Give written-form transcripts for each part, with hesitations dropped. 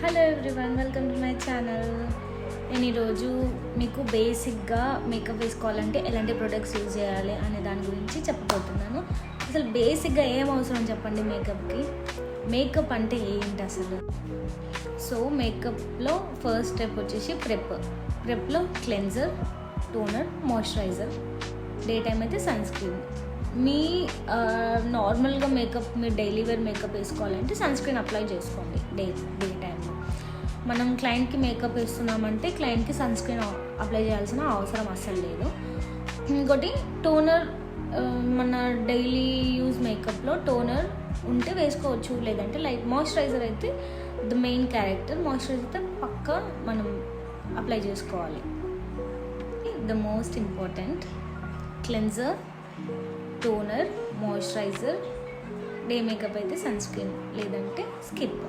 Hello everyone, welcome to my channel. నేను ఈరోజు మీకు బేసిక్గా మేకప్ వేసుకోవాలంటే ఎలాంటి ప్రొడక్ట్స్ యూజ్ చేయాలి అనే దాని గురించి చెప్పబోతున్నాను. అసలు బేసిక్గా ఏం అవసరం చెప్పండి మేకప్కి. మేకప్ అంటే ఏంటి అసలు? సో మేకప్లో ఫస్ట్ స్టెప్ వచ్చేసి ప్రెప్లో cleanser, toner, moisturizer, day time అయితే సన్ స్క్రీన్. మీ నార్మల్గా మేకప్ మీరు డైలీ వేర్ మేకప్ వేసుకోవాలంటే సన్ స్క్రీన్ అప్లై చేసుకోండి డే టైంలో. మనం క్లయింట్కి మేకప్ వేస్తున్నామంటే క్లయింట్కి సన్ స్క్రీన్ అప్లై చేయాల్సిన అవసరం అస్సలు లేదు. ఇంకోటి టోనర్, మన డైలీ యూజ్ మేకప్లో టోనర్ ఉంటే వేసుకోవచ్చు, లేదంటే లైట్ మాయిశ్చరైజర్ అయితే ద మెయిన్ క్యారెక్టర్. మాయిశ్చరైజర్ అయితే పక్కా మనం అప్లై చేసుకోవాలి. The most important cleanser, toner, moisturizer, day makeup అయితే సన్ స్క్రీన్, లేదంటే స్కిప్.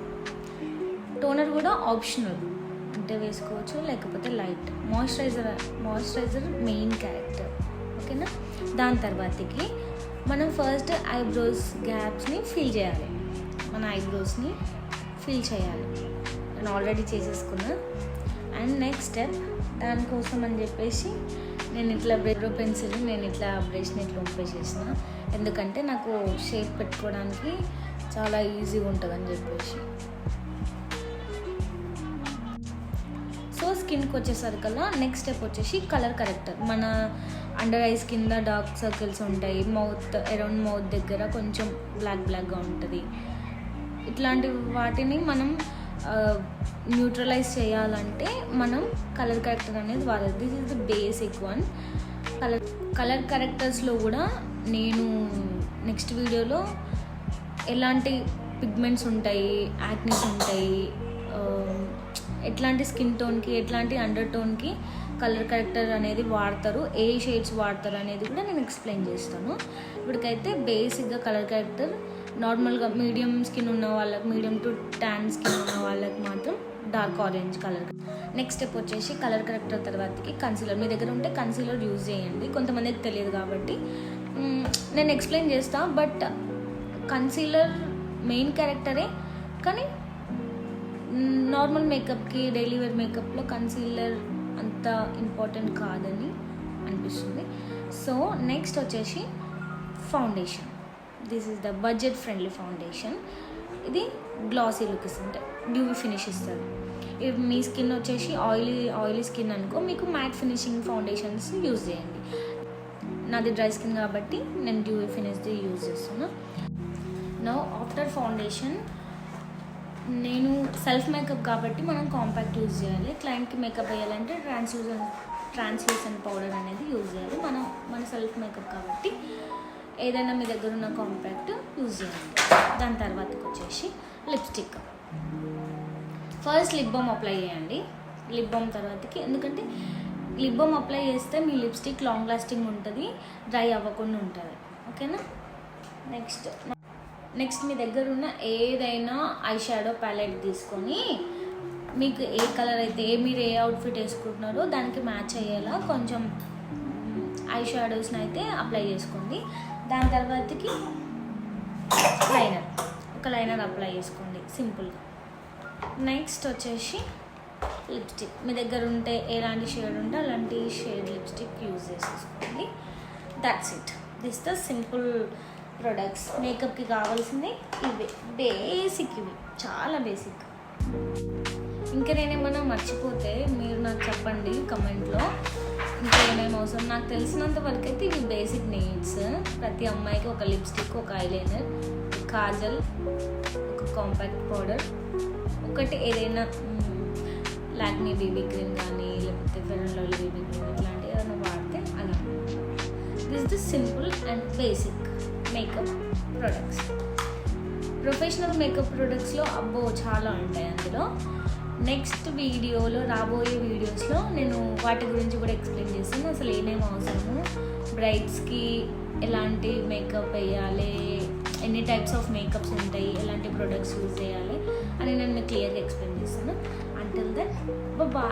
టోనర్ కూడా ఆప్షనల్, అంటే వేసుకోవచ్చు లేకపోతే లైట్. మాయిశ్చరైజర్ మెయిన్ క్యారెక్టర్, ఓకేనా. దాని తర్వాతకి మనం ఫస్ట్ ఐబ్రోస్ గ్యాప్స్ని ఫిల్ చేయాలి. మన ఐబ్రోస్ని ఫిల్ చేయాలి. నేను ఆల్రెడీ చేసేసుకున్నా. అండ్ నెక్స్ట్ స్టెప్, దానికోసం అని చెప్పేసి నేను ఇట్లా పెన్సిల్ ఇట్లా బ్రష్ని ఇట్లా ఉపయోగించేసిన, ఎందుకంటే నాకు షేప్ పెట్టుకోవడానికి చాలా ఈజీగా ఉంటుందని చెప్పేసి. సో స్కిన్కి వచ్చేసరికల్లా నెక్స్ట్ స్టెప్ వచ్చేసి కలర్ కరెక్టర్. మన అండర్ ఐస్ కింద డార్క్ సర్కిల్స్ ఉంటాయి, అరౌండ్ మౌత్ దగ్గర కొంచెం బ్లాక్గా ఉంటుంది. ఇట్లాంటి వాటిని మనం న్యూట్రలైజ్ చేయాలంటే మనం కలర్ కరెక్టర్ అనేది వాడాలి. This is the basic one. Colour కరెక్టర్స్లో కూడా నేను నెక్స్ట్ వీడియోలో ఎలాంటి పిగ్మెంట్స్ ఉంటాయి, యాక్నీస్ ఉంటాయి, ఎట్లాంటి స్కిన్ టోన్కి, ఎట్లాంటి అండర్ టోన్కి కలర్ కరెక్టర్ అనేది వాడతారు, ఏ షేడ్స్ వాడతారు అనేది కూడా నేను ఎక్స్ప్లెయిన్ చేస్తాను. ఇప్పటికైతే బేసిక్గా కలర్ కరెక్టర్ నార్మల్గా మీడియం స్కిన్ ఉన్న వాళ్ళకి, మీడియం టు ట్యాన్ స్కిన్ ఉన్న వాళ్ళకి మాత్రం dark orange colour. Next step వచ్చేసి కలర్ కరెక్టర్ తర్వాతకి కన్సీలర్. మీ దగ్గర ఉంటే కన్సీలర్ యూజ్ చేయండి, కొంతమందికి తెలియదు కాబట్టి నేను ఎక్స్ప్లెయిన్ చేస్తాను. బట్ కన్సీలర్ మెయిన్ క్యారెక్టరే, కానీ నార్మల్ మేకప్కి, డైలీ వేర్ మేకప్లో కన్సీలర్ అంత ఇంపార్టెంట్ కాదని అనిపిస్తుంది. సో నెక్స్ట్ వచ్చేసి foundation. This is the budget friendly foundation. ఇది గ్లాసీ లుక్ ఇస్తుంది, డ్యూవీ ఫినిష్ ఇస్తుంది. if మీ స్కిన్ వచ్చేసి ఆయిలీ స్కిన్ అనుకో, మీకు మ్యాట్ ఫినిషింగ్ ఫౌండేషన్స్ యూజ్ చేయండి. నాది డ్రై స్కిన్ కాబట్టి నేను డ్యూవీ ఫినిష్ది యూజ్ చేస్తున్నా. నౌ ఆఫ్టర్ ఫౌండేషన్, నేను సెల్ఫ్ మేకప్ కాబట్టి మనం కాంపాక్ట్ యూజ్ చేయాలి. క్లయింట్కి మేకప్ వేయాలంటే ట్రాన్స్లూసెంట్ పౌడర్ అనేది యూజ్ చేయాలి. మన సెల్ఫ్ మేకప్ కాబట్టి ఏదైనా మీ దగ్గర ఉన్న కాంపాక్ట్ యూజ్ చేయండి. దాని తర్వాతకి వచ్చేసి lipstick. First lip balm apply చేయండి. లిప్ బామ్ తర్వాతకి, ఎందుకంటే లిప్ బామ్ అప్లై చేస్తే మీ లిప్స్టిక్ లాంగ్ లాస్టింగ్ ఉంటుంది, డ్రై అవ్వకుండా ఉంటుంది, ఓకేనా. నెక్స్ట్ మీ దగ్గర ఉన్న ఏదైనా ఐ షాడో ప్యాలెట్ తీసుకొని, మీకు ఏ కలర్ అయితే, మీరు ఏ అవుట్ఫిట్ వేసుకుంటున్నారో దానికి మ్యాచ్ అయ్యేలా కొంచెం ఐ షాడోస్ని అయితే అప్లై చేసుకోండి. దాని తర్వాతకి ఒక లైనర్ అప్లై చేసుకోండి సింపుల్గా. నెక్స్ట్ వచ్చేసి లిప్స్టిక్. మీ దగ్గర ఉంటే ఎలాంటి షేడ్ ఉంటే అలాంటి షేడ్ లిప్స్టిక్ యూజ్ చేసేసుకోండి. That's it. This the simple products. మేకప్కి కావాల్సింది ఇవి, ఇవి చాలా బేసిక్. ఇంకా నేనేమన్నా మర్చిపోతే మీరు నాకు చెప్పండి కమెంట్లో, ఇంకా ఏమేమి అవసరం. నాకు తెలిసినంత వరకు అయితే ఇవి బేసిక్ నీడ్స్. ప్రతి అమ్మాయికి ఒక లిప్స్టిక్, ఒక ఐలైనర్, కాజల్, ఒక కాంపాక్ట్ పౌడర్, ఒకటి ఏదైనా లాక్మీ బేబీ క్రీమ్ కానీ, లేకపోతే fair and lovely baby cream, ఇట్లాంటివి ఏమైనా వాడితే అలా. This the simple and basic makeup products. Professional makeup ప్రొడక్ట్స్లో అబ్బో చాలా ఉంటాయి. అందులో నెక్స్ట్ వీడియోలో, రాబోయే వీడియోస్లో నేను వాటి గురించి కూడా ఎక్స్ప్లెయిన్ చేస్తాను. అసలు ఏమేమి అవసరము, బ్రైడ్స్కి ఎలాంటి మేకప్ వేయాలి, ఎన్ని టైప్స్ ఆఫ్ మేకప్స్ ఉంటాయి, ఎలాంటి ప్రొడక్ట్స్ యూజ్ చేయాలి అని నేను మీకు క్లియర్గా ఎక్స్ప్లెయిన్ చేస్తాను. Until then bye.